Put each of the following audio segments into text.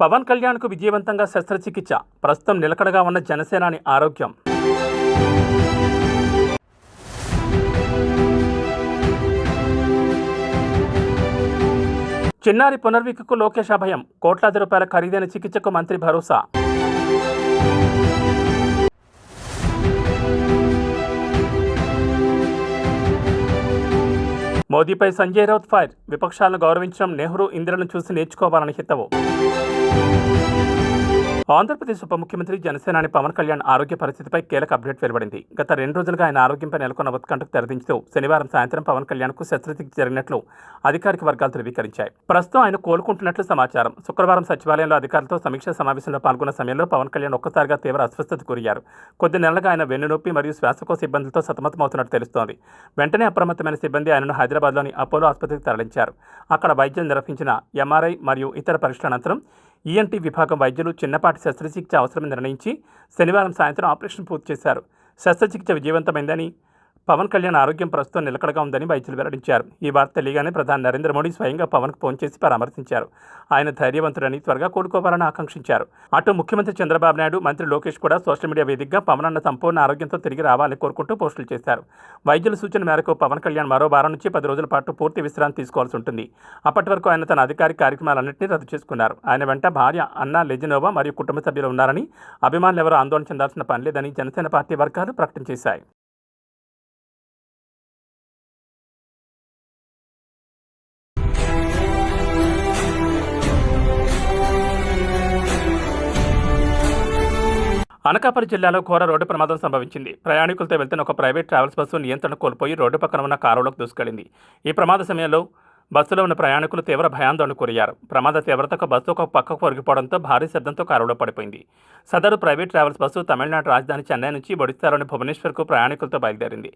పవన్ కళ్యాణ్కు విజయవంతంగా శస్త్రచికిత్స, ప్రస్తుతం నిలకడగా ఉన్న జనసేనాని ఆరోగ్యం. చిన్నారి పునర్వికకు లోకేష్ అభయం, కోట్లాది రూపాయల ఖరీదైన చికిత్సకు మంత్రి భరోసా. మోదీపై సంజయ్ రౌత్ ఫైర్, విపక్షాలను గౌరవించడం, నెహ్రూ ఇందిరను చూసి నేర్చుకోవాలని హితవు. ఆంధ్రప్రదేశ్ ఉప ముఖ్యమంత్రి జనసేనాని పవన్ కళ్యాణ్ ఆరోగ్య పరిస్థితిపై కీలక అప్డేట్ వెలువడింది. గత 2 రోజులుగా ఆయన ఆరోగ్యంపై నెలకొన్న ఉత్కంఠకు తెరదించుతూ శనివారం సాయంత్రం పవన్ కళ్యాణ్కు శస్త్రచికిత్స జరిగినట్లు అధికారిక వర్గాలు ధృవీకరించాయి. ప్రస్తుతం ఆయన కోలుకుంటున్నట్లు సమాచారం. శుక్రవారం సచివాలయంలో అధికారులతో సమీక్షా సమావేశంలో పాల్గొన్న సమయంలో పవన్ కళ్యాణ్ ఒక్కసారిగా తీవ్ర అస్వస్థతకు గురయ్యారు. కొద్ది నెలలుగా ఆయన వెన్నునొప్పి మరియు శ్వాసకోశ ఇబ్బందులతో సతమతమవుతున్నట్టు తెలుస్తోంది. వెంటనే అప్రమత్తమైన సిబ్బంది ఆయనను హైదరాబాద్లోని అపోలో ఆసుపత్రికి తరలించారు. అక్కడ వైద్యులు నిర్వహించిన ఎంఆర్ఐ మరియు ఇతర పరీక్షల అనంతరం ఈఎన్టీ విభాగం వైద్యులు చిన్నపాటి శస్త్రచికిత్స అవసరమని నిర్ణయించి శనివారం సాయంత్రం ఆపరేషన్ పూర్తి చేశారు. శస్త్రచికిత్స విజయవంతమైందని, పవన్ కళ్యాణ్ ఆరోగ్యం ప్రస్తుతం నిలకడగా ఉందని వైద్యులు వెల్లడించారు. ఈ వార్త తెలియగానే ప్రధాని నరేంద్ర మోడీ స్వయంగా పవన్కు ఫోన్ చేసి పరామర్శించారు. ఆయన ధైర్యవంతుడని, త్వరగా కోలుకోవాలని ఆకాంక్షించారు. అటు ముఖ్యమంత్రి చంద్రబాబు నాయుడు, మంత్రి లోకేష్ కూడా సోషల్ మీడియా వేదికగా పవన్ అన్న సంపూర్ణ ఆరోగ్యంతో తిరిగి రావాలని కోరుకుంటూ పోస్టులు చేశారు. వైద్యుల సూచన మేరకు పవన్ కళ్యాణ్ మరో వారం నుంచి 10 రోజుల పాటు పూర్తి విశ్రాంతి తీసుకోవాల్సి ఉంటుంది. అప్పటి వరకు ఆయన తన అధికారిక కార్యక్రమాలన్నింటినీ రద్దు చేసుకున్నారు. ఆయన వెంట భార్య అన్నా లెజినోవా మరియు కుటుంబ సభ్యులు ఉన్నారని, అభిమానులు ఎవరూ ఆందోళన చెందాల్సిన పని లేదని జనసేన పార్టీ వర్గాలు ప్రకటన చేశాయి. అనకాపల్లి జిల్లాలో ఘోర రోడ్డు ప్రమాదం సంభవించింది. ప్రయాణికులతో వెళ్తున్న ఒక ప్రైవేట్ ట్రావెల్స్ బస్సు నియంత్రణ కోల్పోయి రోడ్డు పక్కన ఉన్న కారులోకి దూసుకెళ్లింది. ఈ ప్రమాద సమయంలో బస్సులో ఉన్న ప్రయాణికులు తీవ్ర భయాందోళనకు గురయ్యారు. ప్రమాద తీవ్రతకు బస్సు ఒక పక్కకు ఒరిగిపోవడంతో భారీ శబ్దంతో కారులో పడిపోయింది. సదరు ప్రైవేట్ ట్రావెల్స్ బస్సు తమిళనాడు రాజధాని చెన్నై నుంచి ఒడిశాలోని భువనేశ్వర్కు ప్రయాణికులతో బయలుదేరింది.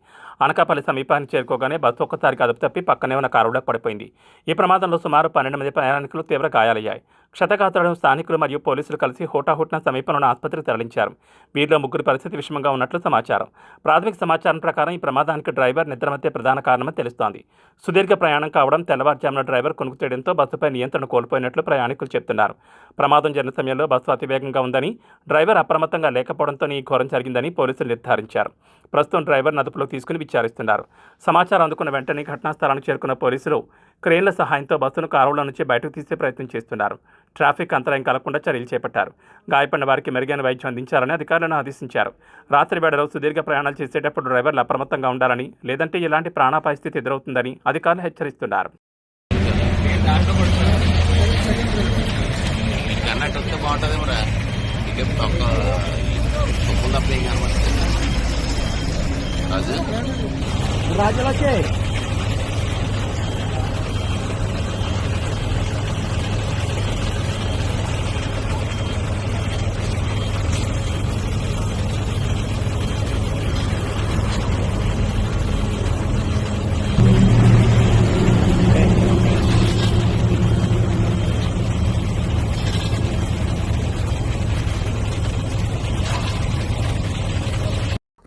అనకాపల్లి సమీపానికి చేరుకోగానే బస్సు ఒక్కసారిగా అదుపు తప్పి పక్కనే ఉన్న కారులోకి పడిపోయింది. ఈ ప్రమాదంలో సుమారు 12 మంది ప్రయాణికులు తీవ్ర గాయాలయ్యాయి. క్షతగాత్రులను స్థానికులు మరియు పోలీసులు కలిసి హోటాహుట్న సమీపంలోని ఆసుపత్రికి తరలించారు. వీరిలో 3 పరిస్థితి విషమంగా ఉన్నట్లు సమాచారం. ప్రాథమిక సమాచారం ప్రకారం ఈ ప్రమాదానికి డ్రైవర్ నిద్రమత్తే ప్రధాన కారణమని తెలుస్తోంది. సుదీర్ఘ ప్రయాణం కావడం, తెల్లవారుజామున డ్రైవర్ కొనుక్కు తీయడంతో బస్సుపై నియంత్రణ కోల్పోయినట్లు ప్రయాణికులు చెబుతున్నారు. ప్రమాదం జరిగిన సమయంలో బస్సు అతివేగంగా ఉందని, డ్రైవర్ అప్రమత్తంగా లేకపోవడంతో ఈ ఘోరం జరిగిందని పోలీసులు నిర్ధారించారు. ప్రస్తుతం డ్రైవర్ను అదుపులోకి తీసుకుని విచారిస్తున్నారు. సమాచారం అందుకున్న వెంటనే ఘటనా స్థలానికి చేరుకున్న పోలీసులు క్రేన్ల సహాయంతో బస్సును కారులో నుంచి బయటకు తీసే ప్రయత్నం చేస్తున్నారు. ట్రాఫిక్ అంతరాయం కలగకుండా చర్యలు చేపట్టారు. గాయపడిన వారికి మెరుగైన వైద్యం అందించాలని అధికారులను ఆదేశించారు. రాత్రి వేళలో సుదీర్ఘ ప్రయాణాలు చేసేటప్పుడు డ్రైవర్లు అప్రమత్తంగా ఉండాలని, లేదంటే ఇలాంటి ప్రాణాపాయ స్థితి ఎదురవుతుందని అధికారులు హెచ్చరిస్తున్నారు.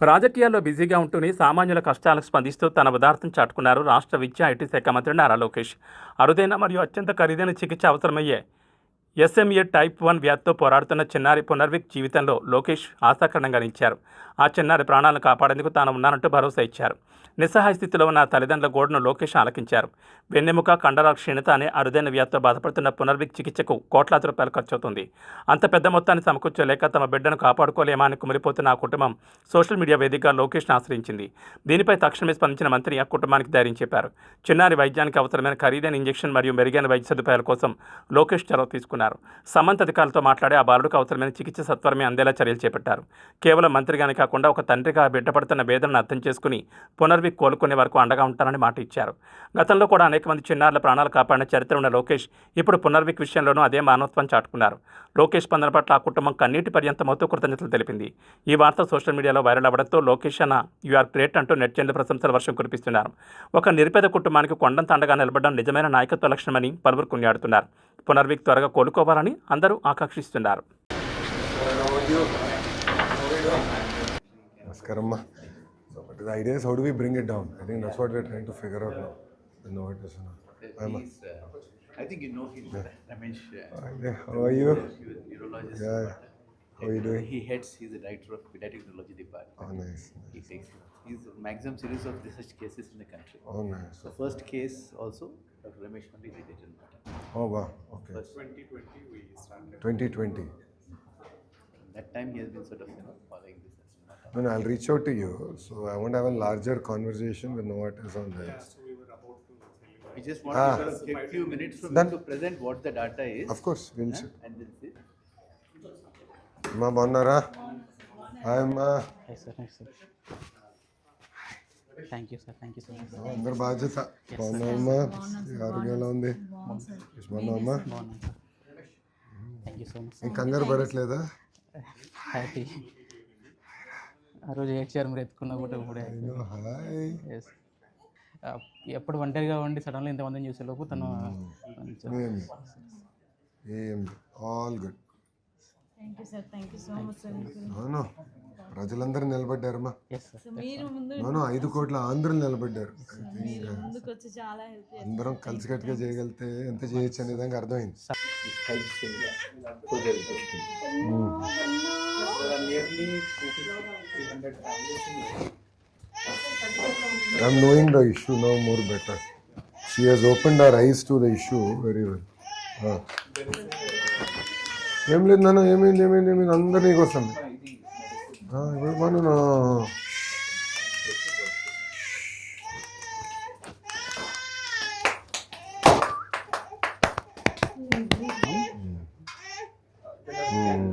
రాజకీయాల్లో బిజీగా ఉంటూనే సామాన్యుల కష్టాలకు స్పందిస్తూ తన ఉదార్థం చాటుకున్నారు రాష్ట్ర విద్యా ఐటీ శాఖ మంత్రి నారా లోకేష్. అరుదైన మరియు అత్యంత ఖరీదైన చికిత్స అవసరమయ్యే SMA టైప్ 1 వ్యాధితో పోరాడుతున్న చిన్నారి పునర్విక్ జీవితంలో లోకేష్ ఆశాకరణంగా నిలిచారు. ఆ చిన్నారి ప్రాణాలను కాపాడేందుకు తాను ఉన్నానంటూ భరోసా ఇచ్చారు. నిస్సహాయ స్థితిలో ఉన్న తల్లిదండ్రుల గోడును లోకేష్ ఆలకించారు. వెన్నెముక, కండరాల క్షీణత అనే అరుదైన వ్యాధితో బాధపడుతున్న పునర్విక్ చికిత్సకు కోట్లాది రూపాయలు ఖర్చవుతుంది. అంత పెద్ద మొత్తాన్ని సమకూర్చలేక తమ బిడ్డను కాపాడుకోలేమా అని కుమిలిపోతున్న ఆ కుటుంబం సోషల్ మీడియా వేదికగా లోకేష్ను ఆశ్రయించింది. దీనిపై తక్షణమే స్పందించిన మంత్రి ఆ కుటుంబానికి ధైర్యం చెప్పారు. చిన్నారి వైద్యానికి అవసరమైన ఖరీదైన ఇంజెక్షన్ మరియు మెరుగైన వైద్య సదుపాయాల కోసం లోకేష్ చొరవ తీసుకున్నారు. సంబంధిత అధికారులతో మాట్లాడి ఆ బాలుడికి అవసరమైన చికిత్స సత్వరమే అందేలా చర్యలు చేపట్టారు. కేవలం మంత్రిగానే కాకుండా ఒక తండ్రిగా బిడ్డపడుతున్న వేదనను అర్థం చేసుకుని పునర్విక్ కోలుకునే వరకు అండగా ఉంటారని మాట ఇచ్చారు. గతంలో కూడా అనేక మంది చిన్నారుల ప్రాణాలు కాపాడిన చరిత్ర ఉన్న లోకేష్ ఇప్పుడు పునర్విక్ విషయంలోనూ అదే మానవత్వం చాటుకున్నారు. లోకేష్ స్పందన పట్ల ఆ కుటుంబం కన్నీటి పర్యంతమవుతూ కృతజ్ఞతలు తెలిపింది. ఈ వార్త సోషల్ మీడియాలో వైరల్ అవ్వడంతో లోకేష్ అన్న యు ఆర్ గ్రేట్ అంటూ నెటిజన్లు ప్రశంసల వర్షం కురిపిస్తున్నారు. ఒక నిరుపేద కుటుంబానికి కొండంత అండగా నిలబడడం నిజమైన నాయకత్వ లక్షణమని పలువురు కొనియాడుతున్నారు. పునర్విక్ త్వరగా కోలుకోవాలని అందరూ ఆకాంక్షిస్తున్నారు. So, but the idea is how do we bring it down? I think that's what we're trying to figure out now. No, it is not. I think you know him, Ramesh. Yeah, how are you? He was neurologist. Yeah. How are you doing? He's the director of pediatric neurology department. Oh, nice. He takes, he's a maximum series of such cases in the country. Oh, nice. The first case also, Dr. Ramesh only did it in Matter. Oh, wow. Okay. First, 2020. that time he has been sort of following this as Matter. No, no, I'll reach out to you. So I want to have a larger conversation with Novartis on this. We just want to sort of take a few minutes from Done. you to present what the data is. Of course, we'll see. And then see. అమ్మా బాగున్నారా? Hi అమ్మా. Hi sir, hi sir. Thank you sir, thank you so much. అందరి బాధ్యత. బాగున్నావమ్మా? ఆరోగ్యం ఎలా ఉంది? బాగున్నావమ్మా? బాగున్నాను sir. Thank you so much. ఏం కంగారు పడట్లేదా? హ్యాపీ. ఆ రోజు ఏడ్చారు మీరు ఎత్తుకున్నా కూడా ఇప్పుడే. హాయ్. ఎస్. ఎప్పుడు ఒంటరిగా ఉండి సడన్గా ఇంతమందిని చూసే లోపు తను ఏం all good. Thank you sir, thank you so much sir. అవును, ప్రజలందరూ నిలబడ్డారమ్మా. Yes sir. సో మీరు ముందు అవును, 5 కోట్ల ఆంధ్రులు నిలబడ్డారు. మీరు ముందుకు వచ్చి చాలా హెల్ప్ చేస్తారు. అందరం కలిసికట్టుగా చేయగలిగితే ఎంత చేయొచ్చు అనే విధంగా అర్థమైంది. It helps in progress. There are nearly 200-300 families in I'm knowing the issue now more better. She has opened her eyes to the issue very well. ఏం లేదు నాన్న, ఏమైంది అందరు నీకు వస్తుంది. ఇప్పుడు మనం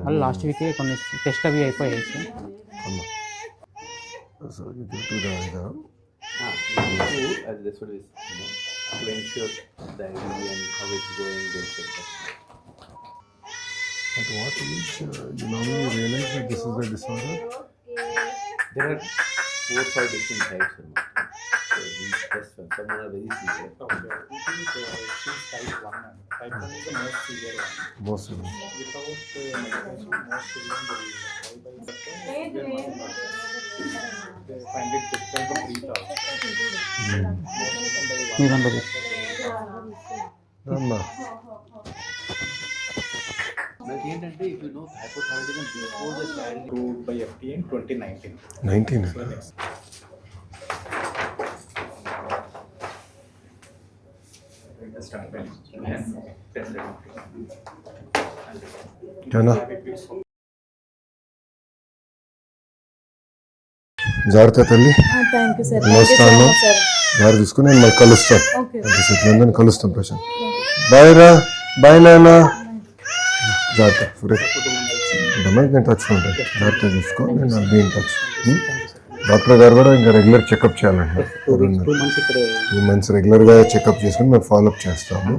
మళ్ళీ లాస్ట్ వీకే కొన్ని టెస్ట్ అవి అయిపోయాయి sir. So you give to the as this one is, to ensure the IV and how it's going, they'll check that. At what age you normally realize that this is the disorder? There are 4 or 5 different types of matter. So these first one, some are very severe. Okay, I think she's type 1 and type 1 is the most severe one. Most of them. Without medication, most children will die by second. They find it difficult to breathe out. మీ దాంట్లో అమ్మా, Like ఏంటంటే, if you know hypothyroidism before the child, Approved by FDA in 2019. 19. Start by ఏనా జాగ్రత్త తల్లి. Thank you sir, వస్తాను, జాగ్రత్త తీసుకుని నేను మళ్ళీ కలుస్తాను. ఓకే. అందరిని కలుస్తాం ప్రశాంత్. బాయ్ రా, బాయ్ నాన్న. జాగ్రత్త సురేష్, నేను టచ్లో ఉంటాను. జాగ్రత్త చూసుకో, నేను బీ ఇన్ టచ్. డాక్టర్ గారు కూడా ఇంకా రెగ్యులర్ చెకప్ చేయాలండి. 2 months ఇక్కడ 2 months రెగ్యులర్గా చెకప్ చేసుకుని మేము ఫాలోఅప్ చేస్తాము.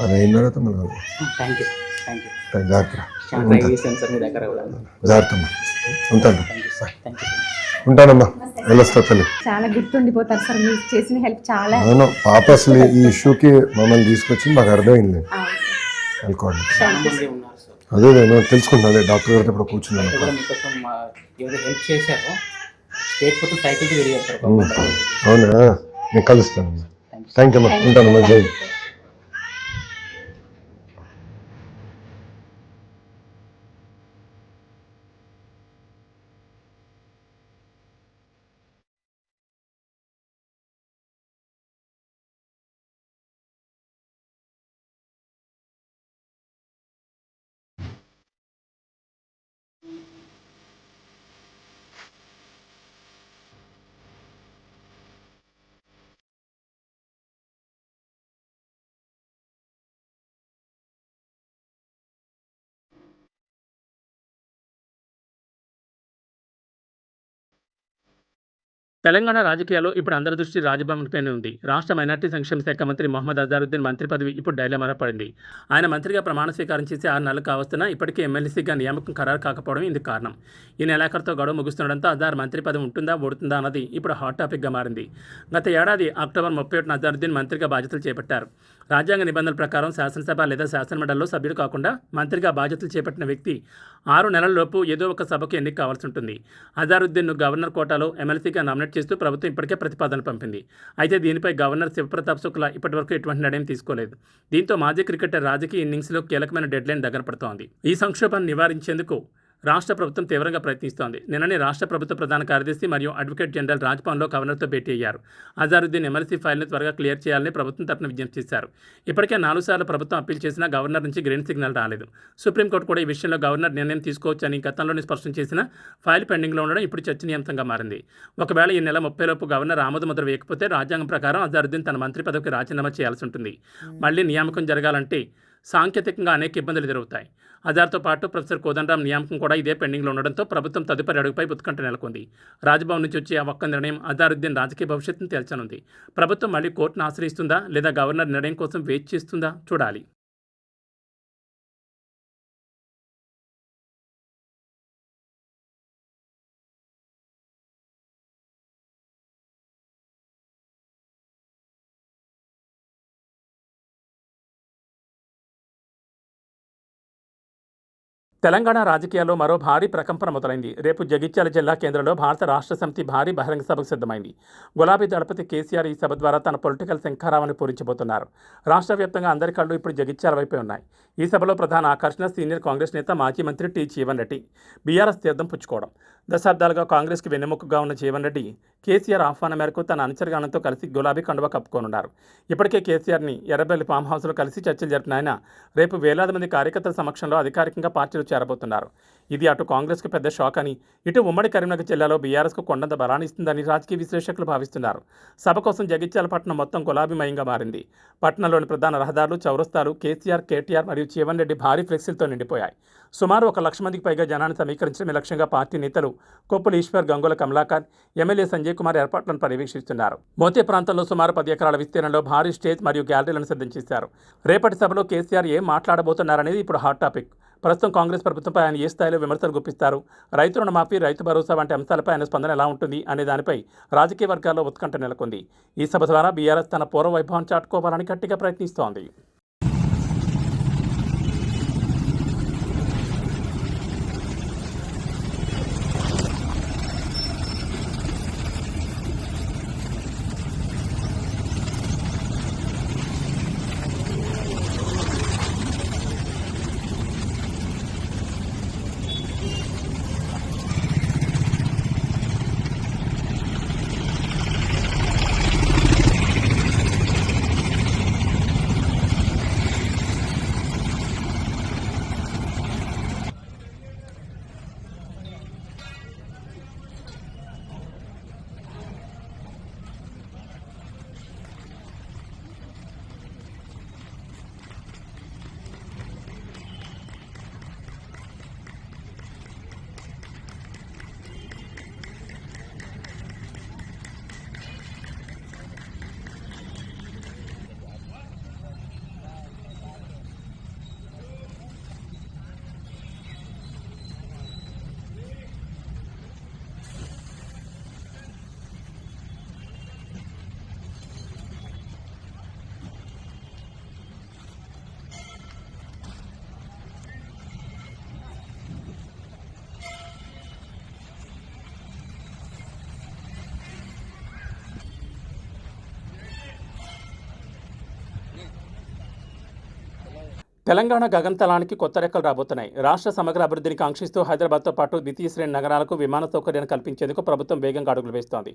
అది అయిన తర్వాత మళ్ళీ థ్యాంక్ యూ జాగ్రత్త. చాలా ట్రై చేశాను సార్ మీ దగ్గర కూడా. జాగ్రత్త అమ్మా, ఉంటాను. Thank you sir, thank you so much. ఉంటానమ్మా, వెళ్ళొస్తా తల్లి. చాలా గుర్తుండిపోతారు సార్, మీరు చేసిన హెల్ప్ చాలా. అవును, పాప అసలు ఈ ఇష్యూకి మమ్మల్ని తీసుకొచ్చి మాకు అర్థమైంది. అనుకోండి, చాలా మంది ఉన్నారు సార్. అదే నేను తెలుసుకుంటాను. అదే డాక్టర్ గారితో ఇప్పుడు కూర్చున్నాను. కూడా మీకోసం ఎవరు హెల్ప్ చేశారో స్టేట్ మొత్తం సైకిల్కి తిరిగి చేస్తారు. అవునా, నేను కలుస్తాను. థ్యాంక్ యూ అమ్మా, ఉంటాను. మంచి తెలంగాణ రాజకీయాల్లో ఇప్పుడు అందరి దృష్టి రాజభవన్పైనే ఉంది. రాష్ట్ర మైనార్టీ సంక్షేమ శాఖ మంత్రి మొహమ్మద్ అజారుద్దీన్ మంత్రి పదవి ఇప్పుడు డైలమాలో పడింది. ఆయన మంత్రిగా ప్రమాణ స్వీకారం చేసి 6 నెలలు కావస్తున్నా ఇప్పటికీ ఎమ్మెల్సీగా నియామకం ఖరారు కాకపోవడం ఇందుకు కారణం. ఈ నెలాఖరుతో గడువు ముగుస్తుండడంతో అజార్ మంత్రి పదవి ఉంటుందా ఓడుతుందా అన్నది ఇప్పుడు హాట్ టాపిక్గా మారింది. గత ఏడాది అక్టోబర్ 31న అజారుద్దీన్ మంత్రిగా బాధ్యతలు చేపట్టారు. రాజ్యాంగ నిబంధనల ప్రకారం శాసనసభ లేదా శాసనమండలిలో సభ్యుడు కాకుండా మంత్రిగా బాధ్యతలు చేపట్టిన వ్యక్తి 6 నెలలలోపు ఏదో ఒక సభకు ఎన్నిక కావాల్సి ఉంటుంది. అజారుద్దీన్ను గవర్నర్ కోటాలో ఎమ్మెల్సీగా నామినేట్ ఏర్పాటు చేస్తూ ప్రభుత్వం ఇప్పటికే ప్రతిపాదన పంపింది. అయితే దీనిపై గవర్నర్ శివప్రతాప్ శుక్లా ఇప్పటివరకు ఎటువంటి నిర్ణయం తీసుకోలేదు. దీంతో మాజీ క్రికెటర్ రాజకీయ ఇన్నింగ్స్లో కీలకమైన డెడ్లైన్ దగ్గర పడుతోంది. ఈ సంక్షోభాన్ని నివారించేందుకు రాష్ట్ర ప్రభుత్వం తీవ్రంగా ప్రయత్నిస్తోంది. నిన్ననే రాష్ట్ర ప్రభుత్వ ప్రధాన కార్యదర్శి మరియు అడ్వకేట్ జనరల్ రాజ్భవన్లో గవర్నర్తో భేటీ అయ్యారు. అజారుద్దీన్ ఎమ్మెల్సీ ఫైల్ను త్వరగా క్లియర్ చేయాలని ప్రభుత్వం తరఫున విజ్ఞప్తి చేశారు. ఇప్పటికే 4 సార్లు ప్రభుత్వం అప్పీల్ చేసినా గవర్నర్ నుంచి గ్రీన్ సిగ్నల్ రాలేదు. సుప్రీంకోర్టు కూడా ఈ విషయంలో గవర్నర్ నిర్ణయం తీసుకోవచ్చని గతంలోనే స్పష్టం చేసిన ఫైల్ పెండింగ్లో ఉండడం ఇప్పుడు చర్చనీయాంశంగా మారింది. ఒకవేళ ఈ నెల 30 లోపు గవర్నర్ ఆమోదముద్ర వేయకపోతే రాజ్యాంగం ప్రకారం అజారుద్దీన్ తన మంత్రి పదవికి రాజీనామా చేయాల్సి ఉంటుంది. మళ్లీ నియామకం జరగాలంటే సాంకేతికంగా అనేక ఇబ్బందులు ఎదురవుతాయి. అజార్తో పాటు ప్రొఫెసర్ కోదండరాం నియామకం కూడా ఇదే పెండింగ్లో ఉండడంతో ప్రభుత్వం తదుపరి అడుగుపై ఉత్కంఠ నెలకొంది. రాజ్భవన్ నుంచి వచ్చే ఆ ఒక్క నిర్ణయం అజారుద్దీన్ రాజకీయ భవిష్యత్తును తేల్చనుంది. ప్రభుత్వం మళ్లీ కోర్టును ఆశ్రయిస్తుందా లేదా గవర్నర్ నిర్ణయం కోసం వెయిట్ చేస్తుందా చూడాలి. తెలంగాణ రాజకీయాల్లో మరో భారీ ప్రకంపన మొదలైంది. రేపు జగిత్యాల జిల్లా కేంద్రంలో భారత రాష్ట్ర సమితి భారీ బహిరంగ సభకు సిద్ధమైంది. గులాబీ దళపతి కేసీఆర్ ఈ సభ ద్వారా తన పొలిటికల్ శంఖారావాన్ని పూరించబోతున్నారు. రాష్ట్ర వ్యాప్తంగా అందరి కళ్ళు ఇప్పుడు జగిత్యాల వైపే ఉన్నాయి. ఈ సభలో ప్రధాన ఆకర్షణ సీనియర్ కాంగ్రెస్ నేత మాజీ మంత్రి టి జీవన్ రెడ్డి బీఆర్ఎస్ తీర్థం పుచ్చుకోవడం. దశాబ్దాలుగా కాంగ్రెస్కి వెన్నెముకగా ఉన్న జీవన్ రెడ్డి కేసీఆర్ ఆహ్వానం మేరకు తన అనుచరగానంతో కలిసి గులాబీ కండువా కప్పుకోనున్నారు. ఇప్పటికే కేసీఆర్ని ఎర్రబెల్లి ఫామ్ హౌస్లో కలిసి చర్చలు జరిపిన ఆయన రేపు వేలాది మంది కార్యకర్తల సమక్షంలో అధికారికంగా పార్టీలో చేరబోతున్నారు. ఇది అటు కాంగ్రెస్కు పెద్ద షాక్ అని, ఇటు ఉమ్మడి కరీంనగర్ జిల్లాలో బీఆర్ఎస్కు కొండంత బలాన్ని ఇస్తుందని రాజకీయ విశ్లేషకులు భావిస్తున్నారు. సభ కోసం జగిత్యాల పట్టణం మొత్తం గులాబీమయంగా మారింది. పట్టణంలోని ప్రధాన రహదారులు, చౌరస్తాలు కేసీఆర్, కేటీఆర్ మరియు జీవన్ రెడ్డి భారీ ఫ్లెక్సీలతో నిండిపోయాయి. సుమారు 1 లక్ష మందికి పైగా జనాన్ని సమీకరించడమే లక్ష్యంగా పార్టీ నేతలు కొప్పుల ఈశ్వర్, గంగుల కమలాకర్, ఎమ్మెల్యే సంజయ్ కుమార్ ఏర్పాట్లను పర్యవేక్షిస్తున్నారు. మోతే ప్రాంతంలో సుమారు 10 ఎకరాల విస్తీర్ణంలో భారీ స్టేజ్ మరియు గ్యాలరీలను సిద్ధం చేశారు. రేపటి సభలో కేసీఆర్ ఏం మాట్లాడబోతున్నారనేది ఇప్పుడు హాట్ టాపిక్. ప్రస్తుతం కాంగ్రెస్ ప్రభుత్వంపై ఆయన ఏ స్థాయిలో విమర్శలు గుప్పిస్తారు, రైతు రుణమాఫీ, రైతు భరోసా వంటి అంశాలపై ఆయన స్పందన ఎలా ఉంటుంది అనే దానిపై రాజకీయ వర్గాల్లో ఉత్కంఠ నెలకొంది. ఈ సభ ద్వారా బీఆర్ఎస్ తన పూర్వ వైభవం చాటుకోవాలని గట్టిగా ప్రయత్నిస్తోంది. తెలంగాణ గగనతలానికి కొత్త రెక్కలు రాబోతున్నాయి. రాష్ట్ర సమగ్ర అభివృద్ధిని కాంక్షిస్తూ హైదరాబాద్తో పాటు ద్వితీయ శ్రేణి నగరాలకు విమాన సౌకర్యాన్ని కల్పించేందుకు ప్రభుత్వం వేగంగా అడుగులు వేస్తోంది.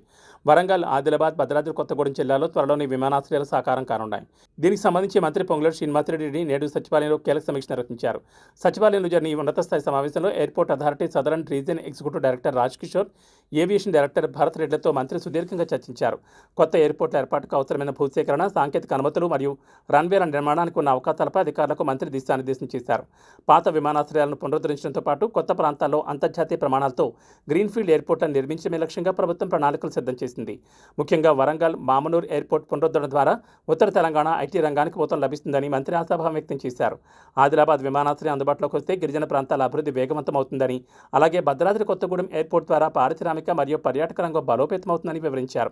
వరంగల్, ఆదిలాబాద్, భద్రాద్రి కొత్తగూడెం జిల్లాలో త్వరలోని విమానాశ్రయాలు సాకారం కానున్నాయి. దీనికి సంబంధించి మంత్రి పొంగులేటి శ్రీనివాసరెడ్డి నేడు సచివాలయంలో కీలక సమీక్ష నిర్వహించారు. సచివాలయంలో జరిగిన ఈ ఉన్నత స్థాయి సమావేశంలో airport authority southern region executive director Raj Kishore, aviation director Bharat రెడ్డిలతో మంత్రి సుదీర్ఘంగా చర్చించారు. కొత్త ఎయిర్పోర్ట్ల ఏర్పాటుకు అవసరమైన భూసేకరణ, సాంకేతిక అనుమతులు మరియు రన్వేల నిర్మాణానికి ఉన్న అవకాశాలపై అధికారులకు మంత్రి దిశానిర్దేశం చేశారు. పాత విమానాశ్రయాలను పునరుద్ధరించడంతో పాటు కొత్త ప్రాంతాల్లో అంతర్జాతీయ ప్రమాణాలతో గ్రీన్ఫీల్డ్ ఎయిర్పోర్ట్లను నిర్మించడమే లక్ష్యంగా ప్రభుత్వం ప్రణాళికలు సిద్ధం చేసింది. ముఖ్యంగా వరంగల్, మామనూర్ ఎయిర్పోర్ట్ పునరుద్ధరణ ద్వారా ఉత్తర తెలంగాణ ఐటీ రంగానికి ఊతం లభిస్తుందని మంత్రి ఆశాభావం వ్యక్తం చేశారు. ఆదిలాబాద్ విమానాశ్రయం అందుబాటులోకి వస్తే గిరిజన ప్రాంతాల అభివృద్ధి వేగవంతమవుతుందని, అలాగే భద్రాద్రి కొత్తగూడెం ఎయిర్పోర్ట్ ద్వారా పారిశ్రామిక మరియు పర్యాటక రంగం బలోపేతమవుతుందని వివరించారు.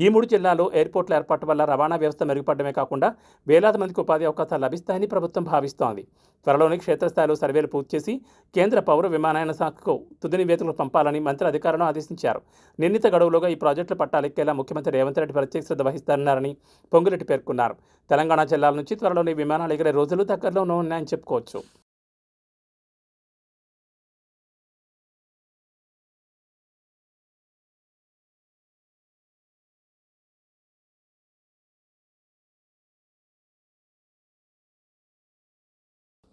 ఈ 3 జిల్లాల్లో ఎయిర్పోర్ట్ల ఏర్పాటు వల్ల రవాణా వ్యవస్థ మెరుగుపడమే కాకుండా వేలాది మందికి ఉపాధి అవకాశాలు లభిస్తాయని ప్రభుత్వం భావిస్తోంది. త్వరలోనే క్షేత్రస్థాయిలో సర్వేలు పూర్తి చేసి కేంద్ర పౌర విమానయాన శాఖకు తుది నివేదికలు పంపాలని మంత్రి అధికారులను ఆదేశించారు. నిర్ణీత గడువులోగా ఈ ప్రాజెక్టుల పట్టాలెక్కేలా ముఖ్యమంత్రి రేవంత్ రెడ్డి ప్రత్యేక శ్రద్ధ వహిస్తారన్నారని పొంగులెట్టి పేర్కొన్నారు. తెలంగాణ జిల్లాల నుంచి త్వరలోనే విమానాలు ఎగిరే రోజులు దగ్గరలోనే ఉన్నాయని చెప్పుకోవచ్చు.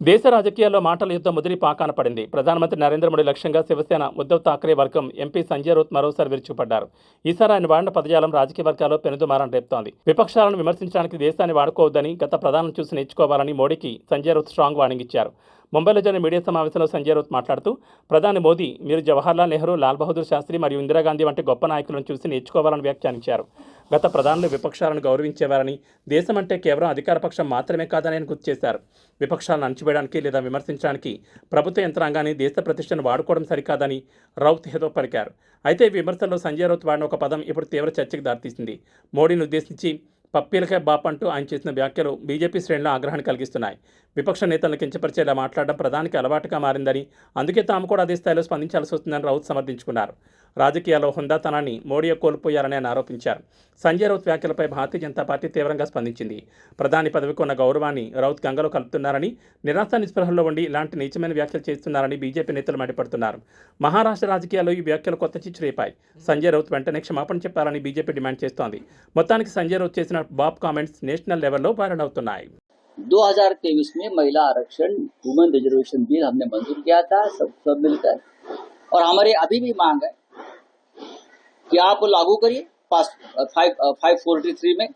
దేశ రాజకీయాల్లో మాటల యుద్ధం ముదిరి పాకాన పడింది. ప్రధానమంత్రి నరేంద్ర మోడీ లక్ష్యంగా శివసేన ఉద్ధవ్ ఠాక్రే వర్గం ఎంపీ సంజయ్ రౌత్ మరోసారి విరుచుకుపడ్డారు. ఈసారి ఆయన వాడిన పదజాలం రాజకీయ వర్గాల్లో పెనుదుమారం రేపుతోంది. విపక్షాలను విమర్శించడానికి దేశాన్ని వాడుకోవద్దని, గత ప్రధానం చూసి నేర్చుకోవాలని మోడీకి సంజయ్ రౌత్ స్ట్రాంగ్ వార్నింగ్ ఇచ్చారు. ముంబైలో జరిగిన మీడియా సమావేశంలో సంజయ్ రౌత్ మాట్లాడుతూ, ప్రధాని మోదీ మీరు జవహర్లాల్ నెహ్రూ, లాల్ బహదూర్ శాస్త్రి మరియు ఇందిరాగాంధీ వంటి గొప్ప నాయకులను చూసి నేర్చుకోవాలని వ్యాఖ్యానించారు. గత ప్రధానులు విపక్షాలను గౌరవించేవారని, దేశం అంటే కేవలం అధికారపక్షం మాత్రమే కాదని ఆయన గుర్తు చేశారు. విపక్షాలను అణచివేయడానికి లేదా విమర్శించడానికి ప్రభుత్వ యంత్రాంగాన్ని, దేశ ప్రతిష్టను వాడుకోవడం సరికాదని రౌత్ హితో పలికారు. అయితే ఈ విమర్శల్లో సంజయ్ రౌత్ వాడిన ఒక పదం ఇప్పుడు తీవ్ర చర్చకు దారితీసింది. మోడీని ఉద్దేశించి పప్పీలకే బాప్ అంటూ ఆయన చేసిన వ్యాఖ్యలు బీజేపీ శ్రేణుల్లో ఆగ్రహాన్ని కలిగిస్తున్నాయి. విపక్ష నేతలను కించపరిచేలా మాట్లాడడం ప్రధానికి అలవాటుగా మారిందని, అందుకే తాము కూడా అదే స్థాయిలో స్పందించాల్సి వస్తుందని రౌత్ సమర్థించుకున్నారు. రాజకీయాల్లో హుందాతనాన్ని మోడీ కోల్పోయారని ఆయన ఆరోపించారు. సంజయ్ రౌత్ వ్యాఖ్యలపై భారతీయ జనతా పార్టీ తీవ్రంగా స్పందించింది. ప్రధాని పదవికి ఉన్న గౌరవాన్ని రౌత్ గంగలో కలుపుతున్నారని, నిరాశ నిస్పృహల్లో ఉండి ఇలాంటి నీచమైన వ్యాఖ్యలు చేస్తున్నారని బీజేపీ నేతలు మండిపడుతున్నారు. మహారాష్ట్ర రాజకీయాల్లో ఈ వ్యాఖ్యలు కొత్త చిచ్చు రేపాయి. సంజయ్ రౌత్ వెంటనే క్షమాపణ చెప్పాలని బీజేపీ డిమాండ్ చేస్తోంది. మొత్తానికి సంజయ్ రౌత్ చేసిన బాబ్ కామెంట్స్ నేషనల్ లెవెల్లో వైరల్ అవుతున్నాయి. 2023 में महिला आरक्षण वुमेन रिजर्वेशन बिल हमने मंजूर किया था सब मिलकर, और हमारी अभी भी मांग है कि आप लागू करिए 543 में।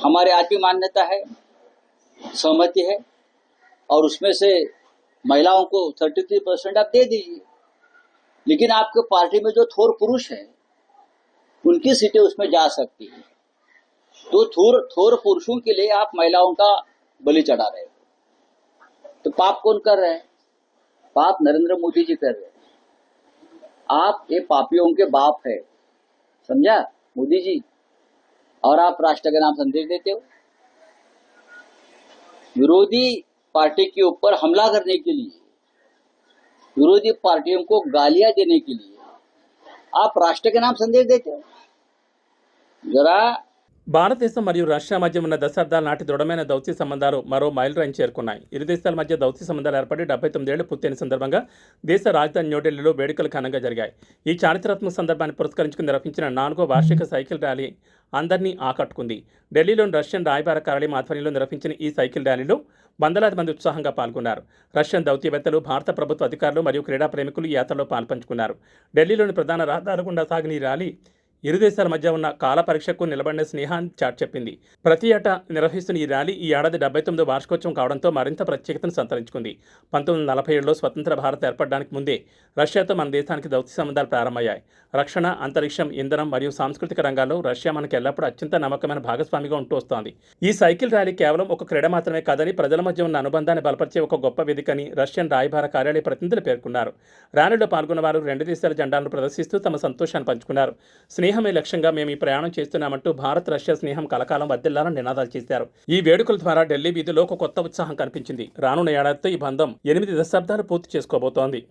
हमारे आज भी मान्यता है, सहमति है, और उसमें से महिलाओं को 33% आप दे दीजिए, लेकिन आपके पार्टी में जो थोर पुरुष है उनकी सीटें उसमें जा सकती है। तो थोर पुरुषों के लिए आप महिलाओं का बलि चढ़ा रहे हो, तो पाप कौन कर रहे हैं? पाप नरेंद्र मोदी जी कर रहे हैं। आप ये पापियों के बाप है, समझा मोदी जी? और आप राष्ट्र के नाम संदेश देते हो। विरोधी पार्टी के ऊपर हमला करने के लिए, विरोधी पार्टियों को गालियां देने के लिए आप राष्ट्र के नाम संदेश देते हो। जरा భారతదేశం మరియు రష్యా మధ్య ఉన్న దశాబ్దాల నాటి దృఢమైన దౌత్య సంబంధాలు మరో మైలురాయిని చేరుకున్నాయి. ఇరు దేశాల మధ్య దౌత్య సంబంధాలు ఏర్పడి 79 ఏళ్లు పూర్తయిన సందర్భంగా దేశ రాజధాని న్యూఢిల్లీలో వేడుకలు ఘనంగా జరిగాయి. ఈ చారిత్రాత్మక సందర్భాన్ని పురస్కరించుకుని నిర్వహించిన 4వ వార్షిక సైకిల్ ర్యాలీ అందరినీ ఆకట్టుకుంది. ఢిల్లీలోని రష్యన్ రాయబార కార్యాలయం ఆధ్వర్యంలో నిర్వహించిన ఈ సైకిల్ ర్యాలీలో వందలాది మంది ఉత్సాహంగా పాల్గొన్నారు. రష్యన్ దౌత్యవేత్తలు, భారత ప్రభుత్వ అధికారులు మరియు క్రీడా ప్రేమికులు ఈ యాత్రలో పాల్పంచుకున్నారు. ఢిల్లీలోని ప్రధాన రహదారుల గుండా సాగిన ఈ ర్యాలీ ఇరు దేశాల మధ్య ఉన్న కాల పరీక్షకు నిలబడిన స్నేహాన్ని చాటి చెప్పింది. ప్రతి ఏటా నిర్వహిస్తున్న ఈ ర్యాలీ ఈ ఏడాది 79వ వార్షికోత్సవం కావడంతో మరింత ప్రత్యేకతను సంతరించుకుంది. 1947లో స్వతంత్ర భారత్ ఏర్పడడానికి ముందే రష్యాతో మన దేశానికి దౌత్య సంబంధాలు ప్రారంభమయ్యాయి. రక్షణ, అంతరిక్షం, ఇంధనం మరియు సాంస్కృతిక రంగాల్లో రష్యా మనకు ఎల్లప్పుడూ అత్యంత నమ్మకమైన భాగస్వామిగా ఉంటూ వస్తోంది. ఈ సైకిల్ ర్యాలీ కేవలం ఒక క్రీడ మాత్రమే కాదని, ప్రజల మధ్య ఉన్న అనుబంధాన్ని బలపరిచే ఒక గొప్ప వేదికని రష్యన్ రాయబార కార్యాలయ ప్రతినిధులు పేర్కొన్నారు. ర్యాలీలో పాల్గొన్న వారు 2 దేశాల జెండాలను ప్రదర్శిస్తూ తమ సంతోషాన్ని పంచుకున్నారు. స్నేహమే లక్ష్యంగా మేము ఈ ప్రయాణం చేస్తున్నామంటూ భారత్ రష్యా స్నేహం కలకాలం వర్ధిల్లాలని నినాదాలు చేశారు. ఈ వేడుకల ద్వారా ఢిల్లీ వీధిలో ఒక కొత్త ఉత్సాహం కనిపించింది. రానున్న ఏడాదితో ఈ బంధం 8 దశాబ్దాలు పూర్తి చేసుకోబోతోంది.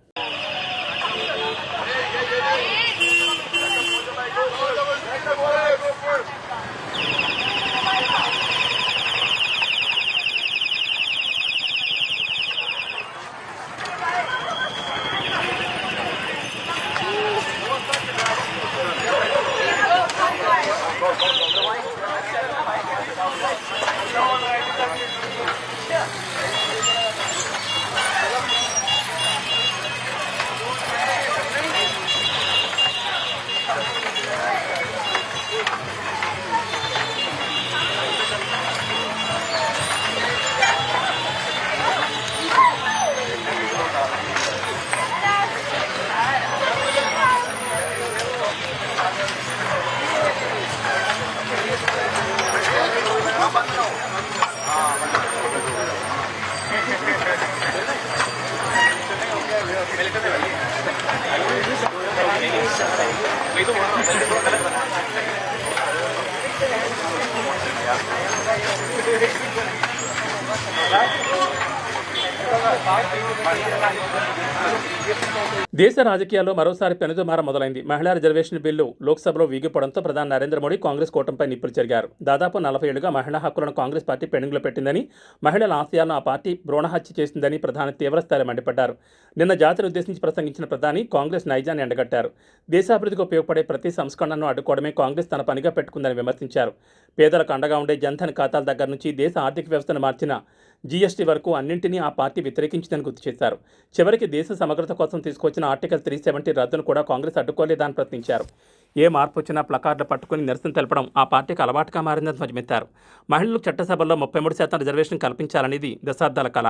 దేశ రాజకీయాల్లో మరోసారి పెనుదుమారం మొదలైంది. మహిళా రిజర్వేషన్ బిల్లు లోక్సభలో వీగిపోవడంతో ప్రధాని నరేంద్ర మోడీ కాంగ్రెస్ కూటమిపై నిప్పులు చెరిగారు. దాదాపు 40 ఏళ్లుగా మహిళా హక్కులను కాంగ్రెస్ పార్టీ పెండింగ్లో పెట్టిందని, మహిళల ఆశయాలను ఆ పార్టీ భ్రూణహత్య చేసిందని ప్రధాని తీవ్రస్థాయిలో మండిపడ్డారు. నిన్న జాతిని ఉద్దేశించి ప్రసంగించిన ప్రధాని కాంగ్రెస్ నైజాన్ని ఎండగట్టారు. దేశాభివృద్ధికి ఉపయోగపడే ప్రతి సంస్కరణను అడ్డుకోవడమే కాంగ్రెస్ తన పనిగా పెట్టుకుందని విమర్శించారు. పేదలకు అండగా ఉండే జన్ధన్ ఖాతాల దగ్గర నుంచి దేశ ఆర్థిక వ్యవస్థను మార్చిన జీఎస్టీ వరకు అన్నింటినీ ఆ పార్టీ వ్యతిరేకించిందని గుర్తు చేశారు. చివరికి దేశ సమగ్రత కోసం తీసుకొచ్చిన ఆర్టికల్ 370 రద్దును కూడా కాంగ్రెస్ అడ్డుకోలేదని ప్రశ్నించారు. ఏ మార్పు వచ్చినా ప్లకార్డులు పట్టుకుని నిరసన తెలపడం ఆ పార్టీకి అలవాటుగా మారిందని ధ్వజమెత్తారు. మహిళలకు చట్టసభల్లో 33% రిజర్వేషన్ కల్పించాలనేది దశాబ్దాల కల.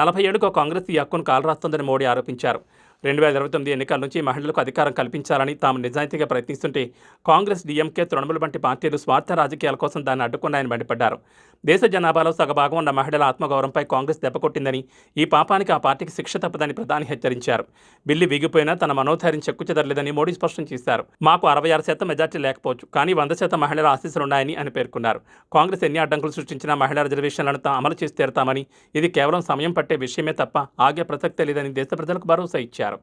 40 ఏళ్లుగా కాంగ్రెస్ ఈ హక్కును కాలరాస్తోందని మోడీ ఆరోపించారు. 2029 ఎన్నికల నుంచి మహిళలకు అధికారం కల్పించాలని తాము నిజాయితీగా ప్రయత్నిస్తుంటే కాంగ్రెస్, డీఎంకే, తృణమూల్ వంటి పార్టీలు స్వార్థ రాజకీయాల కోసం దాన్ని అడ్డుకున్నాయని మండిపడ్డారు. దేశ జనాభాలో సగభాగం ఉన్న మహిళల ఆత్మగౌరవంపై కాంగ్రెస్ దెబ్బకొట్టిందని, ఈ పాపానికి ఆ పార్టీకి శిక్ష తప్పదని ప్రధాని హెచ్చరించారు. బిల్లు వీగిపోయినా తన మనోధైర్యం చెక్కుచెదరలేదని మోడీ స్పష్టం చేశారు. మాకు 66% మెజార్టీ లేకపోవచ్చు, కానీ 100% మహిళల ఆశీస్సులున్నాయని అని పేర్కొన్నారు. కాంగ్రెస్ ఎన్ని అడ్డంకులు సృష్టించినా మహిళా రిజర్వేషన్లను అమలు చేసి తీరతామని, ఇది కేవలం సమయం పట్టే విషయమే తప్ప ఆగే ప్రసక్తే లేదని దేశ ప్రజలకు భరోసా ఇచ్చారు.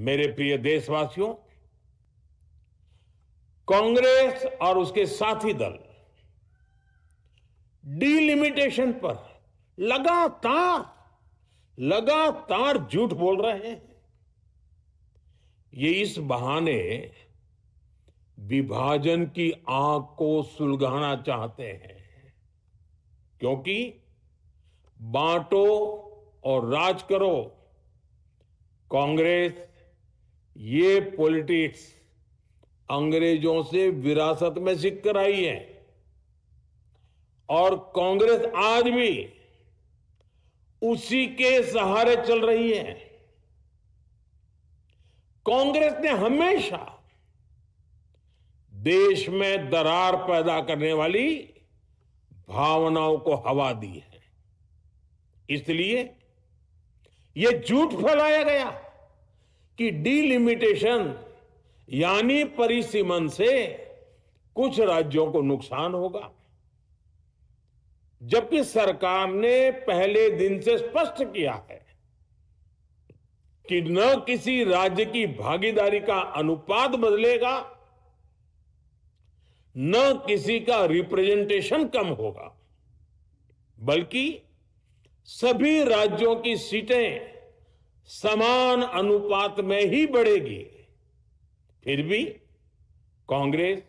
मेरे प्रिय देशवासियों, कांग्रेस और उसके साथी दल डीलिमिटेशन पर लगातार झूठ बोल रहे हैं। ये इस बहाने विभाजन की आग को सुलगाना चाहते हैं, क्योंकि बांटो और राज करो, कांग्रेस ये पॉलिटिक्स अंग्रेजों से विरासत में सीख कर आई है और कांग्रेस आज भी उसी के सहारे चल रही है। कांग्रेस ने हमेशा देश में दरार पैदा करने वाली भावनाओं को हवा दी है। इसलिए ये झूठ फैलाया गया कि डीलिमिटेशन यानी परिसीमन से कुछ राज्यों को नुकसान होगा, जबकि सरकार ने पहले दिन से स्पष्ट किया है कि न किसी राज्य की भागीदारी का अनुपात बदलेगा, न किसी का रिप्रेजेंटेशन कम होगा, बल्कि सभी राज्यों की सीटें समान अनुपात में ही बढ़ेगी। फिर भी कांग्रेस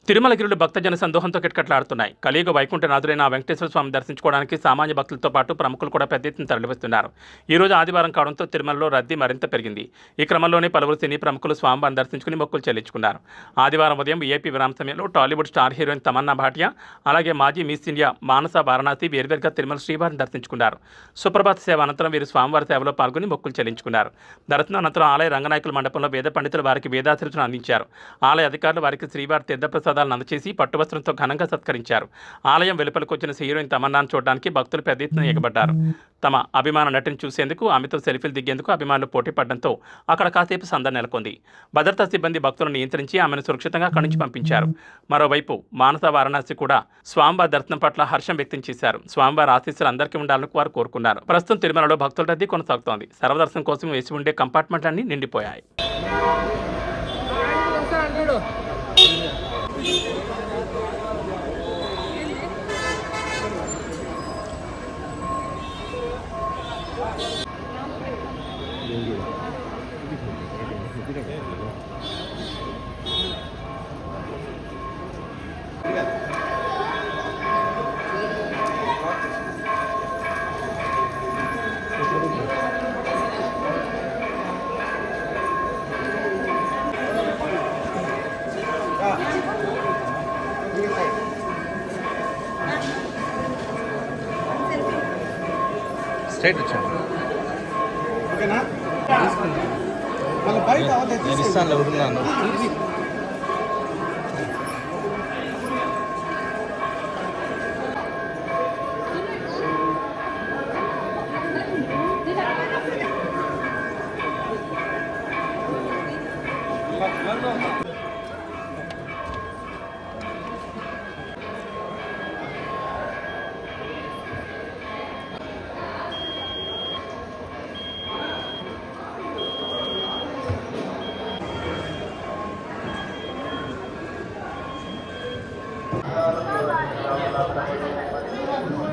తిరుమలగిరిలో భక్తజన సందోహంతో కిటకిటలాడుతున్నాయి. కలియుగ వైకుంఠనాథుడైన వెంకటేశ్వర స్వామిని దర్శించుకోవడానికి సామాన్య భక్తులతో పాటు ప్రముఖులు కూడా పెద్ద ఎత్తున తరలివస్తున్నారు. ఈ రోజు ఆదివారం కావడంతో తిరుమలలో రద్దీ మరింత పెరిగింది. ఈ క్రమంలోనే పలువురు సినీ ప్రముఖులు స్వామివారిని దర్శించుకుని మొక్కులు చెల్లించుకున్నారు. ఆదివారం ఉదయం ఏపీ విరామ సమయంలో టాలీవుడ్ స్టార్ హీరోయిన్ తమన్నా భాటియా, అలాగే మాజీ మిస్ ఇండియా మానస వారణాసి వేర్వేరుగా తిరుమల శ్రీవారిని దర్శించుకున్నారు. సుప్రభాత సేవ అనంతరం వీరు స్వామివారి సేవలో పాల్గొని మొక్కులు చెల్లించుకున్నారు. దర్శనం అనంతరం ఆలయ రంగనాయకుల మండపంలో వేద పండితులు వారికి వేదాశీర్వచనం అందించారు. ఆలయ అధికారులు వారికి శ్రీవారి తీర్థప్రసాదాలను అందచేసి పట్టువస్త్రంతో ఘనంగా సత్కరించారు. ఆలయం వెలుపలకు వచ్చిన హీరోయిన్ తమన్నాను చూడడానికి భక్తులు పెద్ద ఎత్తున ఎగబడ్డారు. తమ అభిమాన నటిని చూసేందుకు ఆమెతో సెల్ఫీలు దిగేందుకు అభిమానులు పోటీ పడడంతో అక్కడ కాసేపు సందడి నెలకొంది. భద్రతా సిబ్బంది భక్తులను నియంత్రించి ఆమెను సురక్షితంగా అక్కడి నుంచి పంపించారు. మరోవైపు మానస వారణాసి కూడా స్వామివారి దర్శనం పట్ల హర్షం వ్యక్తం చేశారు. స్వామివారి ఆశీస్సులు అందరికీ ఉండాలని వారు కోరుకున్నారు. ప్రస్తుతం తిరుమలలో భక్తుల రద్దీ కొనసాగుతోంది. సర్వదర్శనం కోసం వేసి ఉండే కంపార్ట్మెంట్లన్నీ నిండిపోయాయి. స్ట్రైట్ వచ్చాను నేను ఇస్తాను ఎవరున్నాను.